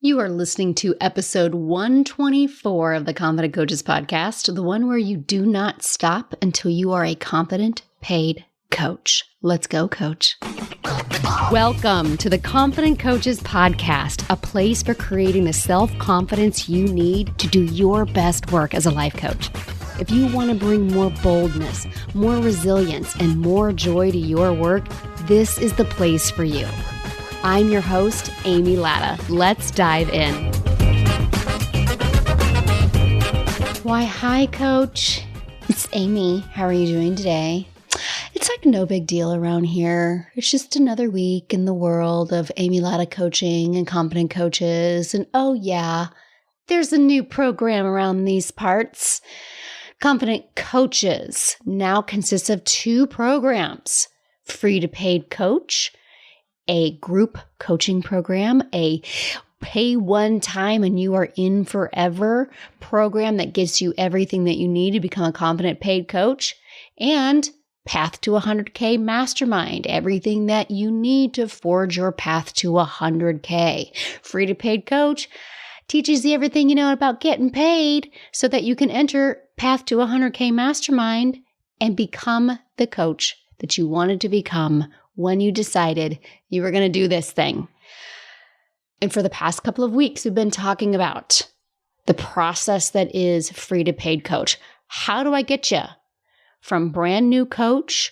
You are listening to episode 124 of the Confident Coaches Podcast, the one where you do not stop until you are a confident, paid coach. Let's go, coach. Welcome to the Confident Coaches Podcast, a place for creating the self-confidence you need to do your best work as a life coach. If you want to bring more boldness, more resilience, and more joy to your work, this is the place for you. I'm your host, Amy Latta. Let's dive in. Why, hi, Coach. It's Amy. How are you doing today? It's like no big deal around here. It's just another week in the world of Amy Latta coaching and Confident Coaches. And oh yeah, there's a new program around these parts. Confident Coaches now consists of two programs: free to paid coach, a group coaching program, a pay one time and you are in forever program that gets you everything that you need to become a confident paid coach, and Path to 100K Mastermind, everything that you need to forge your path to 100K. Free to paid coach teaches you everything you know about getting paid so that you can enter Path to 100K Mastermind and become the coach that you wanted to become when you decided you were going to do this thing. And for the past couple of weeks, we've been talking about the process that is free to paid coach. How do I get you from brand new coach,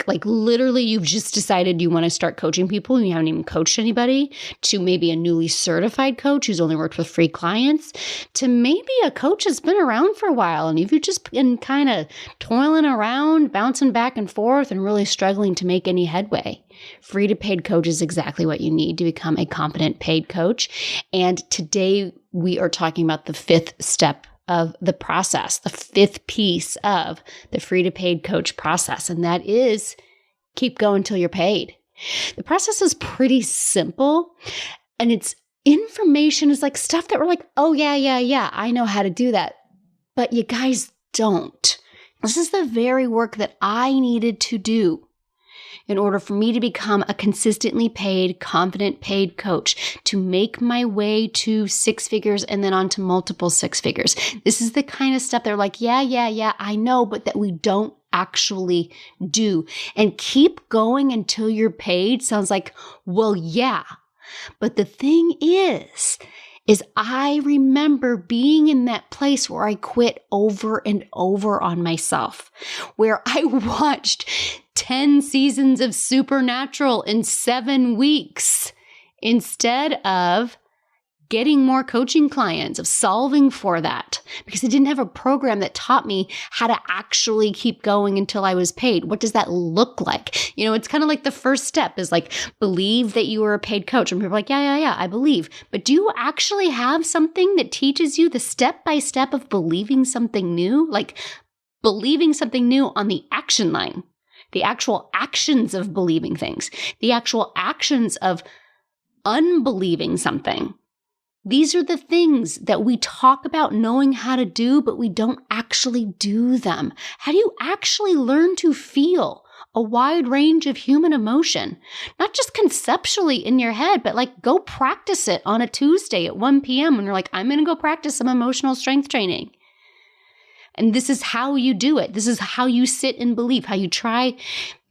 like literally you've just decided you want to start coaching people and you haven't even coached anybody, to maybe a newly certified coach who's only worked with free clients, to maybe a coach that's been around for a while and you've just been kind of toiling around, bouncing back and forth and really struggling to make any headway. Free to paid coach is exactly what you need to become a competent paid coach. And today we are talking about the fifth step of the process, the fifth piece of the free to paid coach process. And that is keep going till you're paid. The process is pretty simple, and it's information is like stuff that we're like, oh yeah, I know how to do that. But you guys don't. This is the very work that I needed to do in order for me to become a consistently paid, confident paid coach, to make my way to six figures and then on to multiple six figures. This is the kind of stuff they're like, yeah, I know, but that we don't actually do. And keep going until you're paid sounds like, well, yeah. But the thing is I remember being in that place where I quit over and over on myself, where I watched 10 seasons of Supernatural in 7 weeks instead of getting more coaching clients, of solving for that, because I didn't have a program that taught me how to actually keep going until I was paid. What does that look like? You know, it's kind of like the first step is like, believe that you are a paid coach. And people are like, yeah, I believe. But do you actually have something that teaches you the step-by-step of believing something new? Like believing something new on the action line, the actual actions of believing things, the actual actions of unbelieving something. These are the things that we talk about knowing how to do, but we don't actually do them. How do you actually learn to feel a wide range of human emotion? Not just conceptually in your head, but like go practice it on a Tuesday at 1 p.m. when you're like, I'm going to go practice some emotional strength training. And this is how you do it. This is how you sit in belief, how you try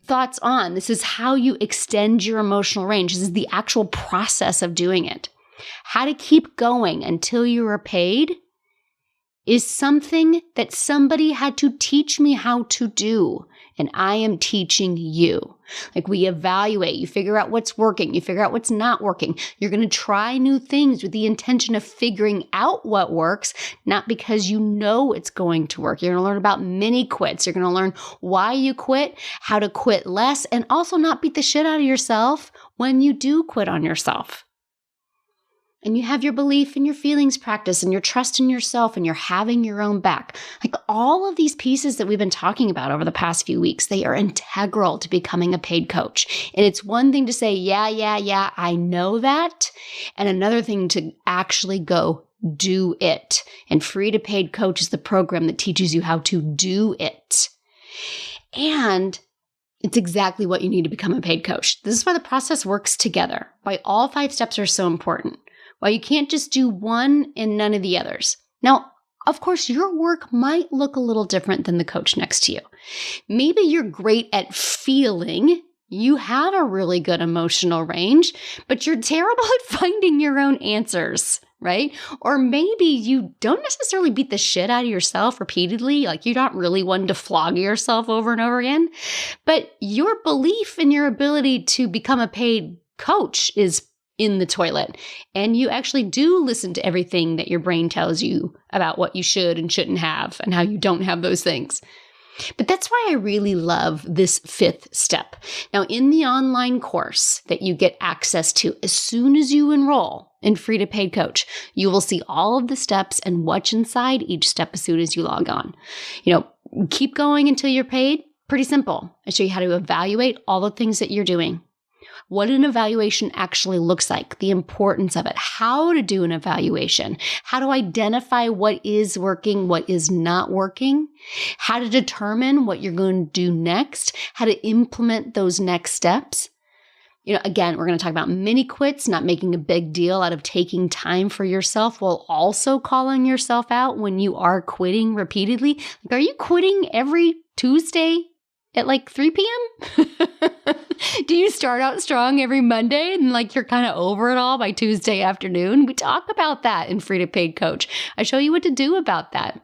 thoughts on. This is how you extend your emotional range. This is the actual process of doing it. How to keep going until you are paid is something that somebody had to teach me how to do. And I am teaching you. Like we evaluate, you figure out what's working, you figure out what's not working. You're going to try new things with the intention of figuring out what works, not because you know it's going to work. You're going to learn about mini quits. You're going to learn why you quit, how to quit less, and also not beat the shit out of yourself when you do quit on yourself. And you have your belief and your feelings practice and your trust in yourself and you're having your own back. Like all of these pieces that we've been talking about over the past few weeks, they are integral to becoming a paid coach. And it's one thing to say, yeah, I know that. And another thing to actually go do it. And Free to Paid Coach is the program that teaches you how to do it. And it's exactly what you need to become a paid coach. This is why the process works together, why all 5 steps are so important. Why you can't just do one and none of the others. Now, of course, your work might look a little different than the coach next to you. Maybe you're great at feeling. You have a really good emotional range, but you're terrible at finding your own answers, right? Or maybe you don't necessarily beat the shit out of yourself repeatedly. Like you're not really one to flog yourself over and over again, but your belief in your ability to become a paid coach is in the toilet. And you actually do listen to everything that your brain tells you about what you should and shouldn't have and how you don't have those things. But that's why I really love this 5th step. Now, in the online course that you get access to as soon as you enroll in Free to Paid Coach, you will see all of the steps and what's inside each step as soon as you log on. Keep going until you're paid. Pretty simple. I show you how to evaluate all the things that you're doing. What an evaluation actually looks like, the importance of it, how to do an evaluation, how to identify what is working, what is not working, how to determine what you're going to do next, how to implement those next steps. Again, we're going to talk about mini quits, not making a big deal out of taking time for yourself while also calling yourself out when you are quitting repeatedly. Are you quitting every Tuesday at 3 p.m.? Do you start out strong every Monday and you're kind of over it all by Tuesday afternoon? We talk about that in Free to Paid Coach. I show you what to do about that.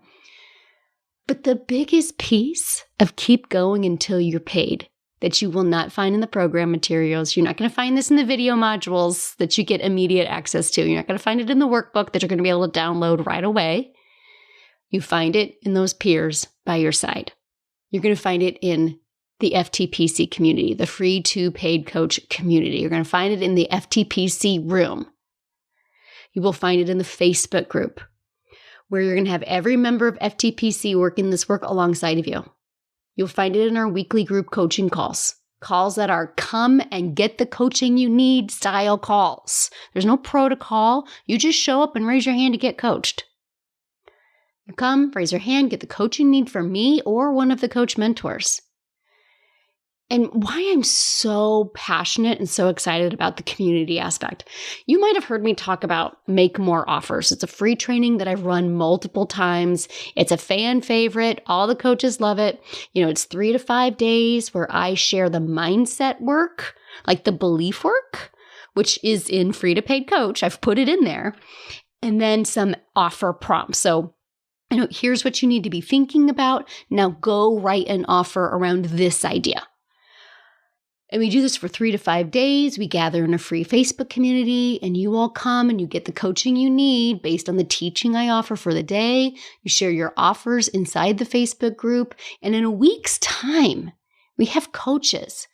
But the biggest piece of keep going until you're paid that you will not find in the program materials, you're not going to find this in the video modules that you get immediate access to. You're not going to find it in the workbook that you're going to be able to download right away. You find it in those peers by your side. You're going to find it in the FTPC community, the Free to Paid Coach community. You're going to find it in the FTPC room. You will find it in the Facebook group, where you're going to have every member of FTPC working this work alongside of you. You'll find it in our weekly group coaching calls that are come and get the coaching you need style calls. There's no protocol. You just show up and raise your hand to get coached. You come, raise your hand, get the coaching you need from me or one of the coach mentors. And why I'm so passionate and so excited about the community aspect. You might have heard me talk about Make More Offers. It's a free training that I've run multiple times. It's a fan favorite. All the coaches love it. It's 3 to 5 days where I share the mindset work, like the belief work, which is in Free to Paid Coach. I've put it in there. And then some offer prompts. So here's what you need to be thinking about. Now go write an offer around this idea. And we do this for 3 to 5 days. We gather in a free Facebook community and you all come and you get the coaching you need based on the teaching I offer for the day. You share your offers inside the Facebook group. And in a week's time, we have coaches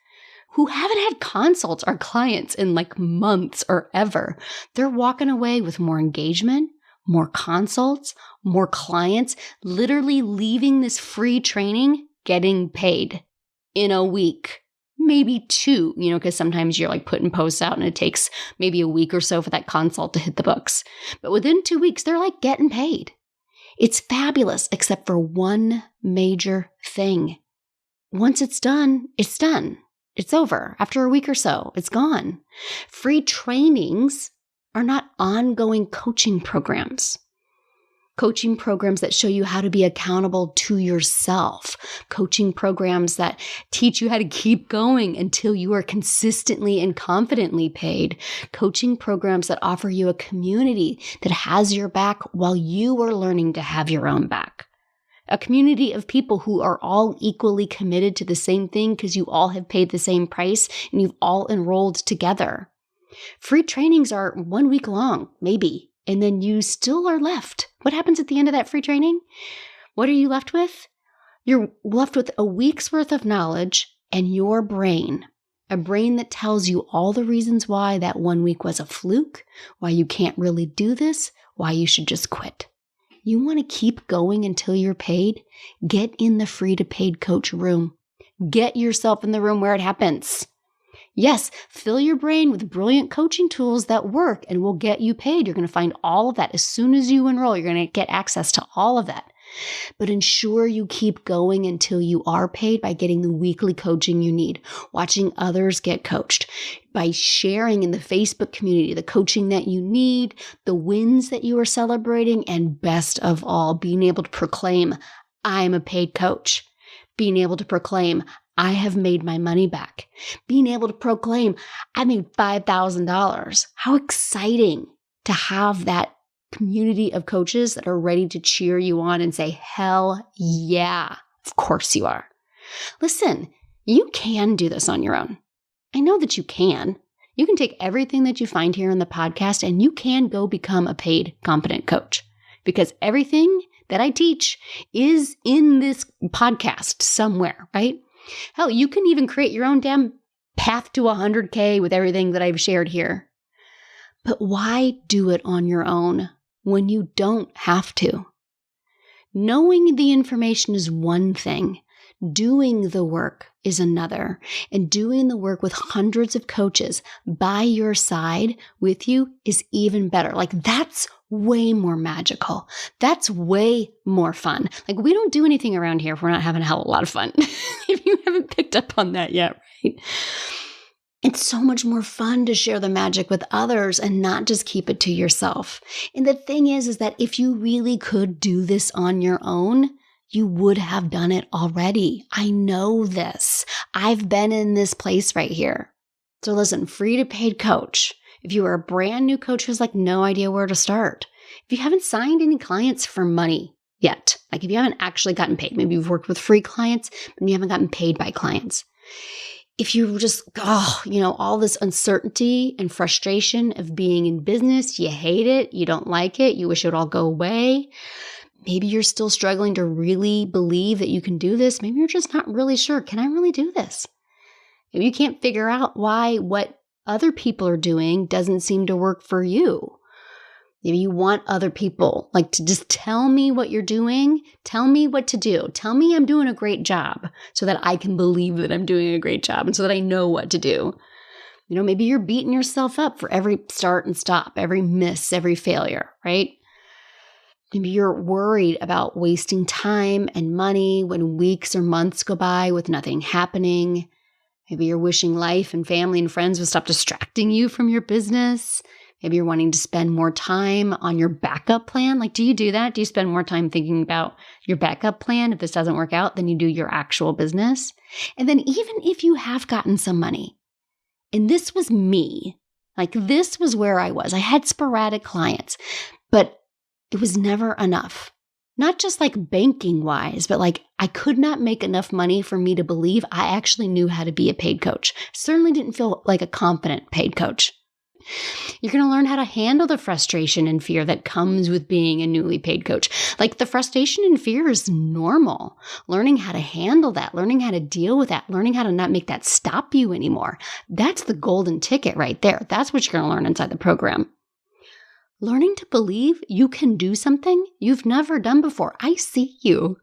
who haven't had consults or clients in months or ever. They're walking away with more engagement, more consults, more clients, literally leaving this free training, getting paid in a week. Maybe 2, because sometimes you're putting posts out and it takes maybe a week or so for that consult to hit the books. But within 2 weeks, they're getting paid. It's fabulous, except for one major thing. Once it's done, it's done. It's over. After a week or so, it's gone. Free trainings are not ongoing coaching programs. Coaching programs that show you how to be accountable to yourself. Coaching programs that teach you how to keep going until you are consistently and confidently paid. Coaching programs that offer you a community that has your back while you are learning to have your own back. A community of people who are all equally committed to the same thing because you all have paid the same price and you've all enrolled together. Free trainings are 1 week long, maybe. And then you still are left. What happens at the end of that free training? What are you left with? You're left with a week's worth of knowledge and your brain. A brain that tells you all the reasons why that 1 week was a fluke, why you can't really do this, why you should just quit. You want to keep going until you're paid? Get in the Free to Paid Coach room. Get yourself in the room where it happens. Yes, fill your brain with brilliant coaching tools that work and will get you paid. You're going to find all of that as soon as you enroll. You're going to get access to all of that. But ensure you keep going until you are paid by getting the weekly coaching you need, watching others get coached, by sharing in the Facebook community the coaching that you need, the wins that you are celebrating, and best of all, being able to proclaim, I'm a paid coach. Being able to proclaim, I have made my money back. Being able to proclaim, I made $5,000. How exciting to have that community of coaches that are ready to cheer you on and say, hell yeah, of course you are. Listen, you can do this on your own. I know that you can. You can take everything that you find here in the podcast and you can go become a paid, competent coach, because everything that I teach is in this podcast somewhere, right? Hell, you can even create your own damn path to 100K with everything that I've shared here. But why do it on your own when you don't have to? Knowing the information is one thing. Doing the work is another. And doing the work with hundreds of coaches by your side with you is even better. Like, that's way more magical. That's way more fun. Like, we don't do anything around here if we're not having a hell of a lot of fun. If you haven't picked up on that yet, right? It's so much more fun to share the magic with others and not just keep it to yourself. And the thing is that if you really could do this on your own, you would have done it already. I know this. I've been in this place right here. So listen, free to paid coach. If you are a brand new coach who's like no idea where to start, if you haven't signed any clients for money yet, like if you haven't actually gotten paid, maybe you've worked with free clients, but you haven't gotten paid by clients. If you just, all this uncertainty and frustration of being in business, you hate it, you don't like it, you wish it would all go away. Maybe you're still struggling to really believe that you can do this. Maybe you're just not really sure. Can I really do this? Maybe you can't figure out why what other people are doing doesn't seem to work for you. Maybe you want other people like to just tell me what you're doing. Tell me what to do. Tell me I'm doing a great job so that I can believe that I'm doing a great job and so that I know what to do. Maybe you're beating yourself up for every start and stop, every miss, every failure, right? Maybe you're worried about wasting time and money when weeks or months go by with nothing happening. Maybe you're wishing life and family and friends would stop distracting you from your business. Maybe you're wanting to spend more time on your backup plan. Like, do you do that? Do you spend more time thinking about your backup plan if this doesn't work out than you do your actual business? And then even if you have gotten some money, and this was me, like this was where I was. I had sporadic clients, but it was never enough. Not just like banking wise, but like I could not make enough money for me to believe I actually knew how to be a paid coach. Certainly didn't feel like a confident paid coach. You're going to learn how to handle the frustration and fear that comes with being a newly paid coach. Like the frustration and fear is normal. Learning how to handle that, learning how to deal with that, learning how to not make that stop you anymore. That's the golden ticket right there. That's what you're going to learn inside the program. Learning to believe you can do something you've never done before. I see you.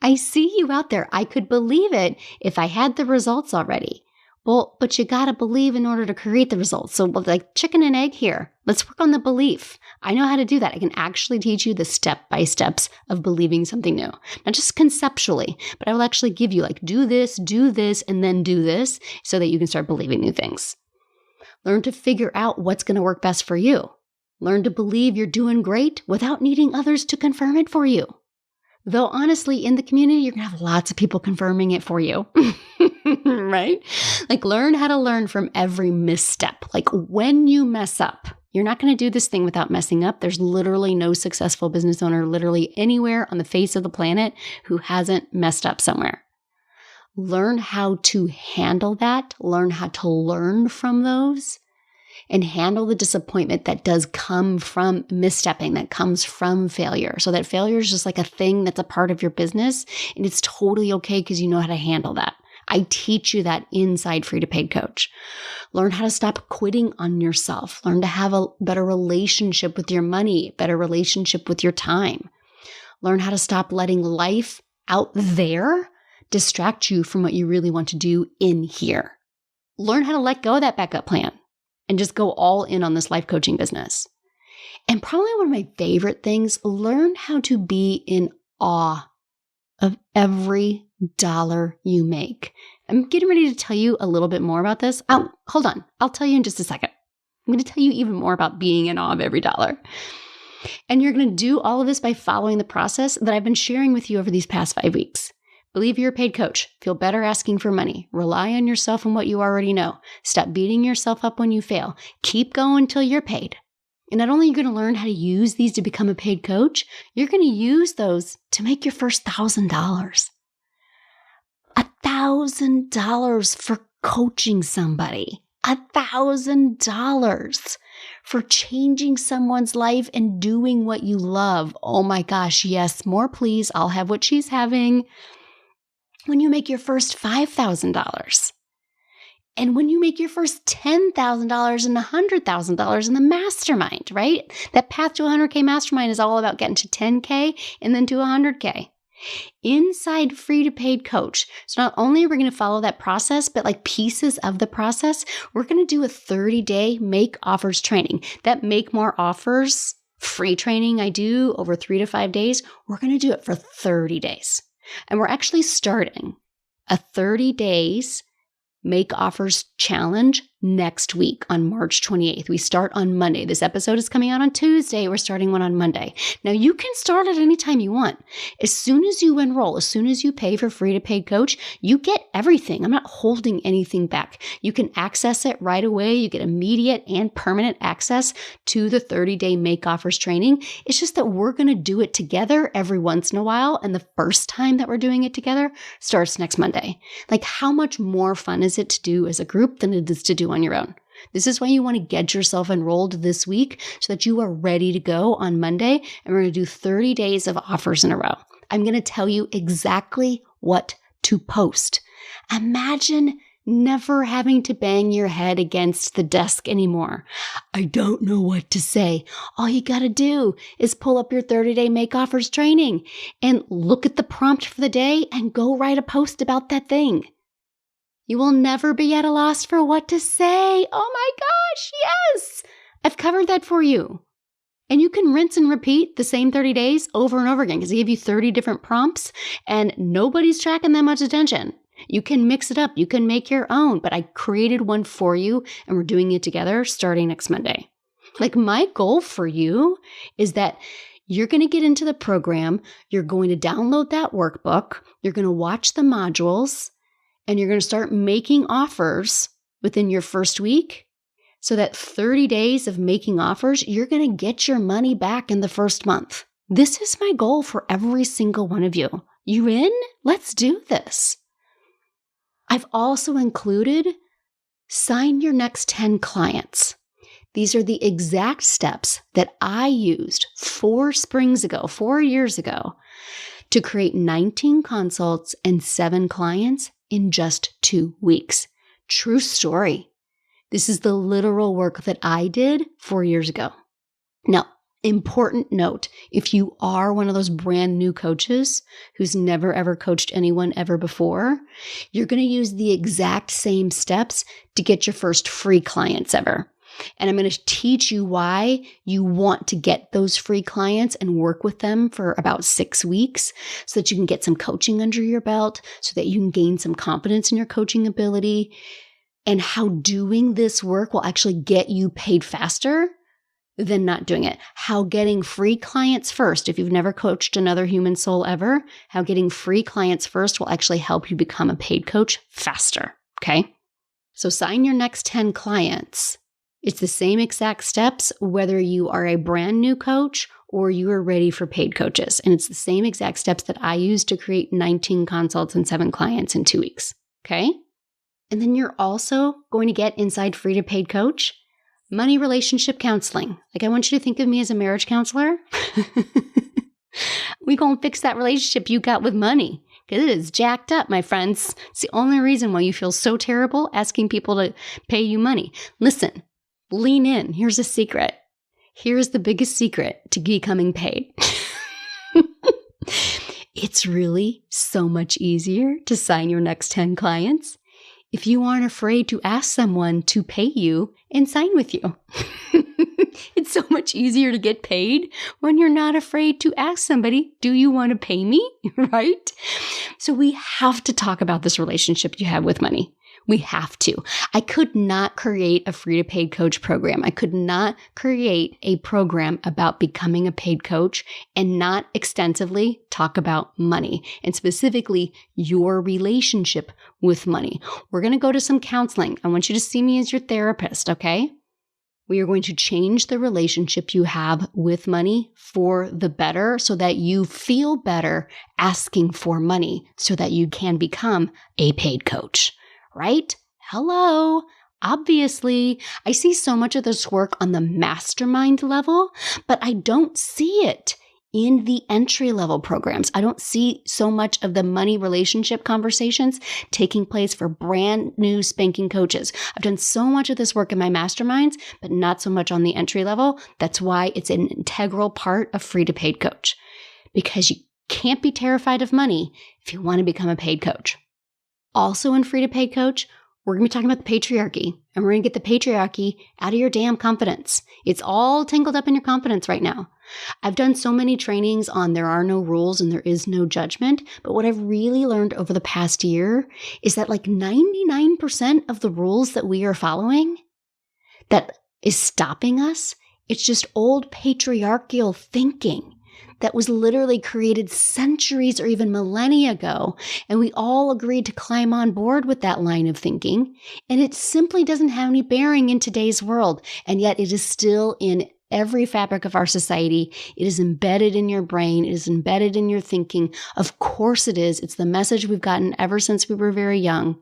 I see you out there. I could believe it if I had the results already. Well, but you got to believe in order to create the results. So like chicken and egg here. Let's work on the belief. I know how to do that. I can actually teach you the step-by-steps of believing something new. Not just conceptually, but I will actually give you like do this, and then do this so that you can start believing new things. Learn to figure out what's going to work best for you. Learn to believe you're doing great without needing others to confirm it for you. Though honestly, in the community, you're going to have lots of people confirming it for you, right? Like learn how to learn from every misstep. Like when you mess up, you're not going to do this thing without messing up. There's literally no successful business owner literally anywhere on the face of the planet who hasn't messed up somewhere. Learn how to handle that. Learn how to learn from those. And handle the disappointment that does come from misstepping, that comes from failure. So that failure is just like a thing that's a part of your business, and it's totally okay because you know how to handle that. I teach you that inside Free to Paid Coach. Learn how to stop quitting on yourself. Learn to have a better relationship with your money, better relationship with your time. Learn how to stop letting life out there distract you from what you really want to do in here. Learn how to let go of that backup plan and just go all in on this life coaching business. And probably one of my favorite things, learn how to be in awe of every dollar you make. I'm getting ready to tell you a little bit more about this. Hold on. I'll tell you in just a second. I'm going to tell you even more about being in awe of every dollar. And you're going to do all of this by following the process that I've been sharing with you over these past 5 weeks. Believe you're a paid coach. Feel better asking for money. Rely on yourself and what you already know. Stop beating yourself up when you fail. Keep going until you're paid. And not only are you going to learn how to use these to become a paid coach, you're going to use those to make your first $1,000. $1,000 for coaching somebody. $1,000 for changing someone's life and doing what you love. Oh my gosh, yes, more please. I'll have what she's having. When you make your first $5,000. And when you make your first $10,000 and $100,000 in the mastermind, right? That path to 100K mastermind is all about getting to 10K and then to 100K. Inside Free to Paid Coach. So not only are we going to follow that process, but like pieces of the process, we're going to do a 30-day Make Offers training. That Make More Offers free training I do over 3 to 5 days, we're going to do it for 30 days. And we're actually starting a 30 days Make Offers challenge next week on March 28th. We start on Monday. This episode is coming out on Tuesday. We're starting one on Monday. Now, you can start at any time you want. As soon as you enroll, as soon as you pay for Free to Paid Coach, you get everything. I'm not holding anything back. You can access it right away. You get immediate and permanent access to the 30-day Make Offers training. It's just that we're going to do it together every once in a while. And the first time that we're doing it together starts next Monday. Like, how much more fun is it to do as a group than it is to do on your own? This is why you want to get yourself enrolled this week so that you are ready to go on Monday. And we're going to do 30 days of offers in a row. I'm going to tell you exactly what to post. Imagine never having to bang your head against the desk anymore. I don't know what to say. All you got to do is pull up your 30-day Make Offers training and look at the prompt for the day and go write a post about that thing. You will never be at a loss for what to say. Oh my gosh, yes! I've covered that for you. And you can rinse and repeat the same 30 days over and over again because I give you 30 different prompts and nobody's tracking that much attention. You can mix it up. You can make your own, but I created one for you and we're doing it together starting next Monday. Like, my goal for you is that you're going to get into the program. You're going to download that workbook. You're going to watch the modules. And you're going to start making offers within your first week so that 30 days of making offers, you're going to get your money back in the first month. This is my goal for every single one of you. You in? Let's do this. I've also included sign your next 10 clients. These are the exact steps that I used 4 years ago, to create 19 consults and 7 clients in just 2 weeks. True story. This is the literal work that I did 4 years ago. Now, important note, if you are one of those brand new coaches who's never ever coached anyone ever before, you're going to use the exact same steps to get your first free clients ever. And I'm going to teach you why you want to get those free clients and work with them for about 6 weeks so that you can get some coaching under your belt, so that you can gain some confidence in your coaching ability, and how doing this work will actually get you paid faster than not doing it. How getting free clients first, if you've never coached another human soul ever, how getting free clients first will actually help you become a paid coach faster. Okay? So sign your next 10 clients. It's the same exact steps, whether you are a brand new coach or you are ready for paid coaches. And it's the same exact steps that I used to create 19 consults and 7 clients in 2 weeks. Okay? And then you're also going to get inside Free to Paid Coach, money relationship counseling. Like, I want you to think of me as a marriage counselor. We gonna fix that relationship you got with money. Because it is jacked up, my friends. It's the only reason why you feel so terrible asking people to pay you money. Listen. Lean in. Here's a secret. Here's the biggest secret to becoming paid. It's really so much easier to sign your next 10 clients if you aren't afraid to ask someone to pay you and sign with you. It's so much easier to get paid when you're not afraid to ask somebody, do you want to pay me? Right? So we have to talk about this relationship you have with money. We have to. I could not create a free to paid coach program. I could not create a program about becoming a paid coach and not extensively talk about money and specifically your relationship with money. We're going to go to some counseling. I want you to see me as your therapist, okay? We are going to change the relationship you have with money for the better so that you feel better asking for money so that you can become a paid coach. Right? Hello. Obviously, I see so much of this work on the mastermind level, but I don't see it in the entry level programs. I don't see so much of the money relationship conversations taking place for brand new spanking coaches. I've done so much of this work in my masterminds, but not so much on the entry level. That's why it's an integral part of free to paid coach, because you can't be terrified of money if you want to become a paid coach. Also in free to paid coach, we're going to be talking about the patriarchy, and we're going to get the patriarchy out of your damn confidence. It's all tangled up in your confidence right now. I've done so many trainings on there are no rules and there is no judgment, but what I've really learned over the past year is that like 99% of the rules that we are following that is stopping us, it's just old patriarchal thinking that was literally created centuries or even millennia ago. And we all agreed to climb on board with that line of thinking. And it simply doesn't have any bearing in today's world. And yet it is still in every fabric of our society. It is embedded in your brain. It is embedded in your thinking. Of course it is. It's the message we've gotten ever since we were very young.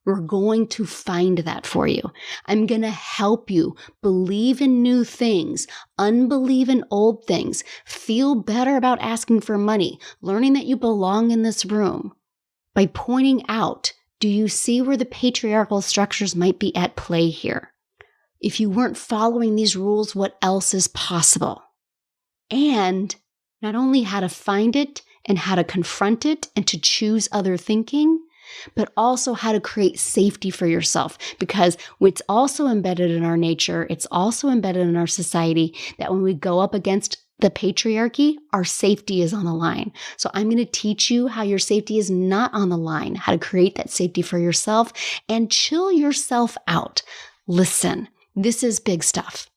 We're going to find that for you. I'm going to help you believe in new things, unbelieve in old things, feel better about asking for money, learning that you belong in this room by pointing out, do you see where the patriarchal structures might be at play here? If you weren't following these rules, what else is possible? And not only how to find it and how to confront it and to choose other thinking, but also how to create safety for yourself, because it's also embedded in our nature. It's also embedded in our society that when we go up against the patriarchy, our safety is on the line. So I'm going to teach you how your safety is not on the line, how to create that safety for yourself and chill yourself out. Listen, this is big stuff.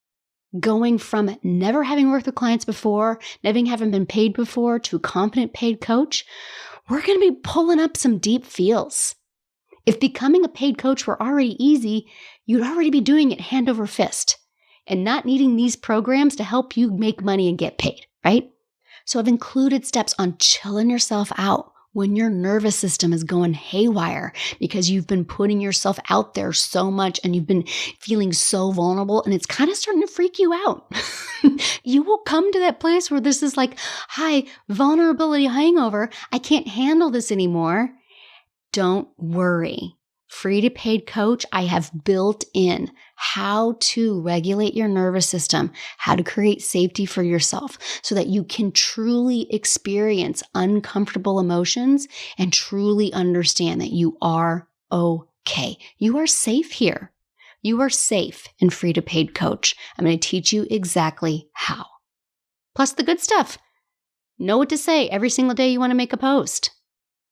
Going from never having worked with clients before, never having been paid before, to a confident paid coach, we're going to be pulling up some deep feels. If becoming a paid coach were already easy, you'd already be doing it hand over fist and not needing these programs to help you make money and get paid, right? So I've included steps on chilling yourself out when your nervous system is going haywire because you've been putting yourself out there so much and you've been feeling so vulnerable and it's kind of starting to freak you out. You will come to that place where this is like, hi, vulnerability hangover. I can't handle this anymore. Don't worry. Free to paid coach, I have built in how to regulate your nervous system, how to create safety for yourself so that you can truly experience uncomfortable emotions and truly understand that you are okay. You are safe here. You are safe in free to paid coach. I'm going to teach you exactly how. Plus the good stuff. Know what to say every single day you want to make a post.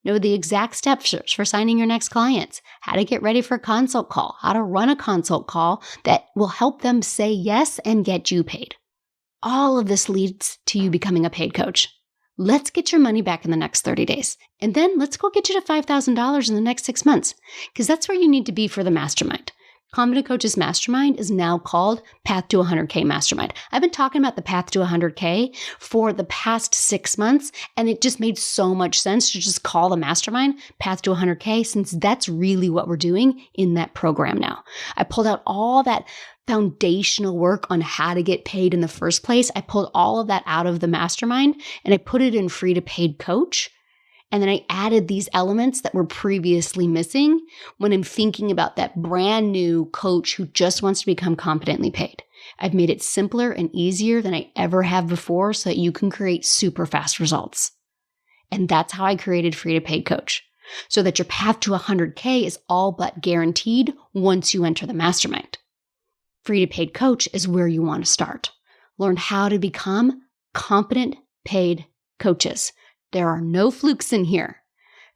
Know the exact steps for signing your next clients, how to get ready for a consult call, how to run a consult call that will help them say yes and get you paid. All of this leads to you becoming a paid coach. Let's get your money back in the next 30 days. And then let's go get you to $5,000 in the next 6 months, because that's where you need to be for the mastermind. Confident Coaches Mastermind is now called Path to 100K Mastermind. I've been talking about the Path to 100K for the past 6 months, and it just made so much sense to just call the mastermind Path to 100K, since that's really what we're doing in that program now. I pulled out all that foundational work on how to get paid in the first place. I pulled all of that out of the mastermind, and I put it in free to paid coach. And then I added these elements that were previously missing when I'm thinking about that brand new coach who just wants to become competently paid. I've made it simpler and easier than I ever have before so that you can create super fast results. And that's how I created Free to Paid Coach, so that your path to 100K is all but guaranteed once you enter the mastermind. Free to Paid Coach is where you want to start. Learn how to become competent paid coaches. There are no flukes in here.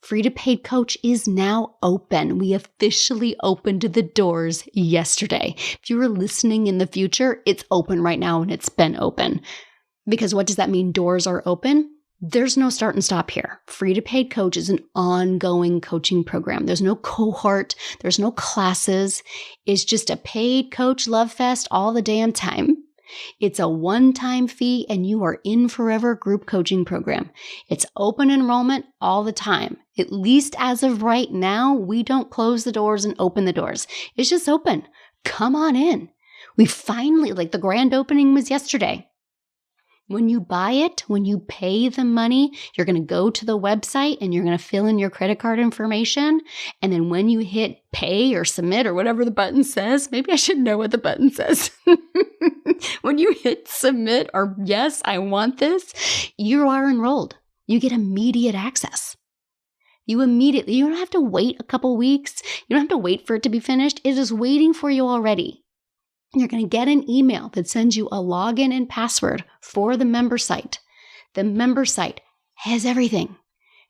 Free to Paid Coach is now open. We officially opened the doors yesterday. If you were listening in the future, it's open right now and it's been open. Because what does that mean? Doors are open? There's no start and stop here. Free to Paid Coach is an ongoing coaching program. There's no cohort. There's no classes. It's just a paid coach love fest all the damn time. It's a one-time fee and you are in forever group coaching program. It's open enrollment all the time. At least as of right now, we don't close the doors and open the doors. It's just open. Come on in. We finally, the grand opening was yesterday. When you buy it, when you pay the money, you're going to go to the website and you're going to fill in your credit card information. And then when you hit pay or submit or whatever the button says, maybe I should know what the button says. When you hit submit or yes, I want this, you are enrolled. You get immediate access. You don't have to wait a couple weeks. You don't have to wait for it to be finished. It is waiting for you already. You're going to get an email that sends you a login and password for the member site. The member site has everything.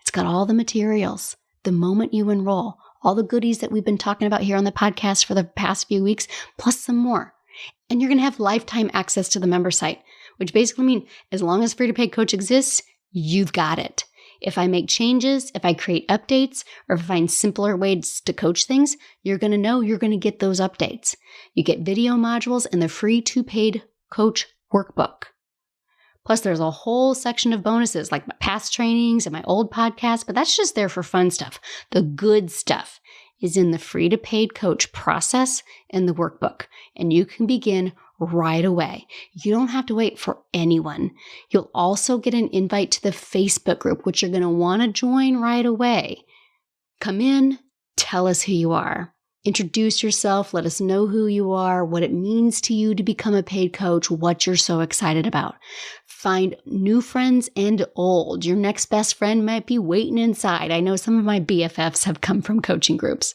It's got all the materials. The moment you enroll, all the goodies that we've been talking about here on the podcast for the past few weeks, plus some more. And you're going to have lifetime access to the member site, which basically means as long as Free to Paid Coach exists, you've got it. If I make changes, if I create updates, or if I find simpler ways to coach things, you're going to know you're going to get those updates. You get video modules and the Free to Paid Coach workbook. Plus, there's a whole section of bonuses like my past trainings and my old podcasts, but that's just there for fun stuff. The good stuff is in the Free to Paid Coach process and the workbook, and you can begin right away. You don't have to wait for anyone. You'll also get an invite to the Facebook group, which you're going to want to join right away. Come in, tell us who you are. Introduce yourself, let us know who you are, what it means to you to become a paid coach, what you're so excited about. Find new friends and old. Your next best friend might be waiting inside. I know some of my BFFs have come from coaching groups.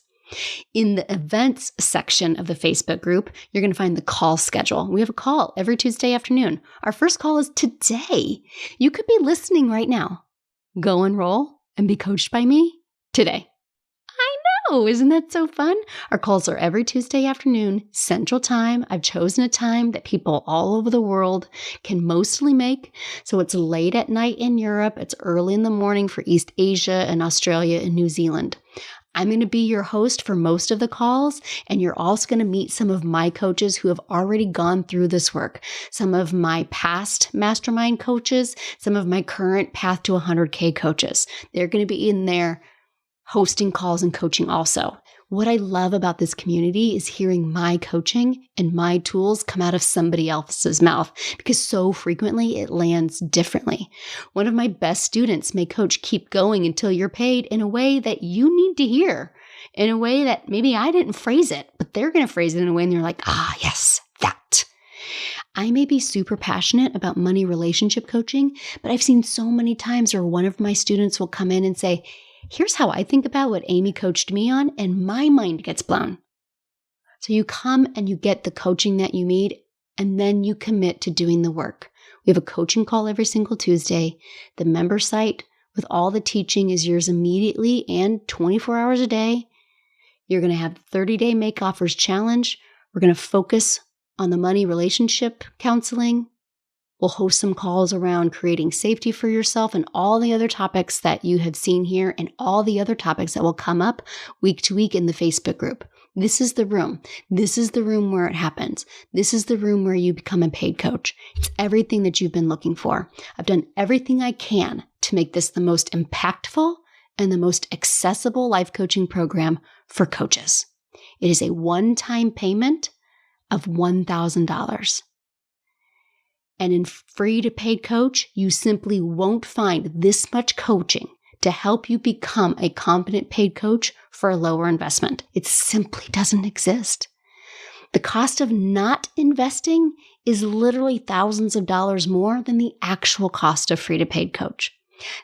In the events section of the Facebook group, you're going to find the call schedule. We have a call every Tuesday afternoon. Our first call is today. You could be listening right now. Go enroll and be coached by me today. I know, isn't that so fun? Our calls are every Tuesday afternoon, Central Time. I've chosen a time that people all over the world can mostly make. So it's late at night in Europe. It's early in the morning for East Asia and Australia and New Zealand. I'm going to be your host for most of the calls, and you're also going to meet some of my coaches who have already gone through this work. Some of my past mastermind coaches, some of my current Path to 100K coaches. They're going to be in there hosting calls and coaching also. What I love about this community is hearing my coaching and my tools come out of somebody else's mouth, because so frequently it lands differently. One of my best students may coach Keep Going Until You're Paid in a way that you need to hear, in a way that maybe I didn't phrase it, but they're going to phrase it in a way and they're like, yes, that. I may be super passionate about money relationship coaching, but I've seen so many times where one of my students will come in and say, here's how I think about what Amy coached me on, and my mind gets blown. So you come and you get the coaching that you need, and then you commit to doing the work. We have a coaching call every single Tuesday. The member site with all the teaching is yours immediately and 24 hours a day. You're going to have the 30-day Make Offers Challenge. We're going to focus on the money relationship counseling. We'll host some calls around creating safety for yourself and all the other topics that you have seen here and all the other topics that will come up week to week in the Facebook group. This is the room. This is the room where it happens. This is the room where you become a paid coach. It's everything that you've been looking for. I've done everything I can to make this the most impactful and the most accessible life coaching program for coaches. It is a one-time payment of $1,000. And in Free to Paid Coach, you simply won't find this much coaching to help you become a competent paid coach for a lower investment. It simply doesn't exist. The cost of not investing is literally thousands of dollars more than the actual cost of Free to Paid Coach.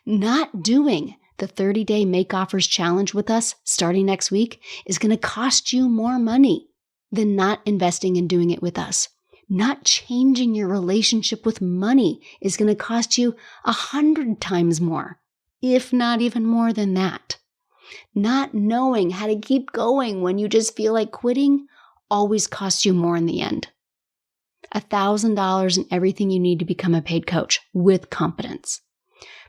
Not doing the 30-day Make Offers Challenge with us starting next week is going to cost you more money. then not investing and doing it with us. Not changing your relationship with money is going to cost you 100 times more, if not even more than that. Not knowing how to keep going when you just feel like quitting always costs you more in the end. $1,000 and everything you need to become a paid coach with competence.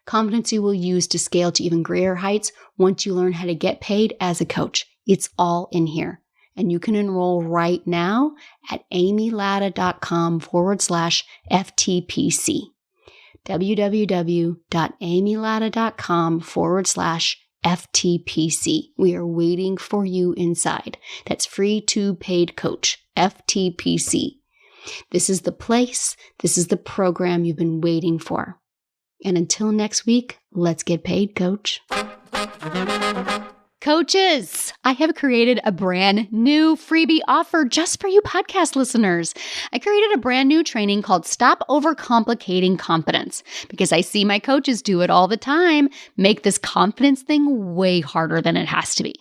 Competence you will use to scale to even greater heights once you learn how to get paid as a coach. It's all in here. And you can enroll right now at amylatta.com/FTPC. www.amylatta.com/FTPC. We are waiting for you inside. That's free to paid coach, FTPC. This is the place. This is the program you've been waiting for. And until next week, let's get paid, coach. Coaches, I have created a brand new freebie offer just for you podcast listeners. I created a brand new training called Stop Overcomplicating Confidence because I see my coaches do it all the time, make this confidence thing way harder than it has to be.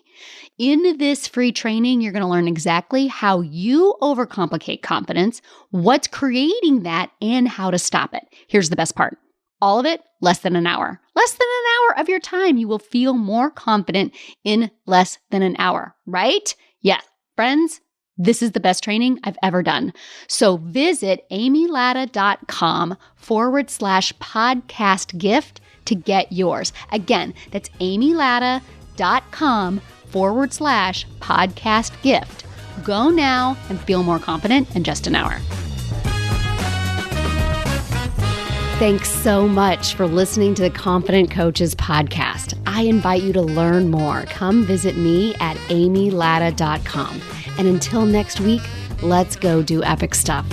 In this free training, you're going to learn exactly how you overcomplicate confidence, what's creating that, and how to stop it. Here's the best part. All of it, less than an hour. Less than an hour of your time. You will feel more confident in less than an hour, right? Yeah, friends, this is the best training I've ever done. So visit amylatta.com/podcast gift to get yours. Again, that's amylatta.com/podcast gift. Go now and feel more confident in just an hour. Thanks so much for listening to the Confident Coaches podcast. I invite you to learn more. Come visit me at amylatta.com. And until next week, let's go do epic stuff.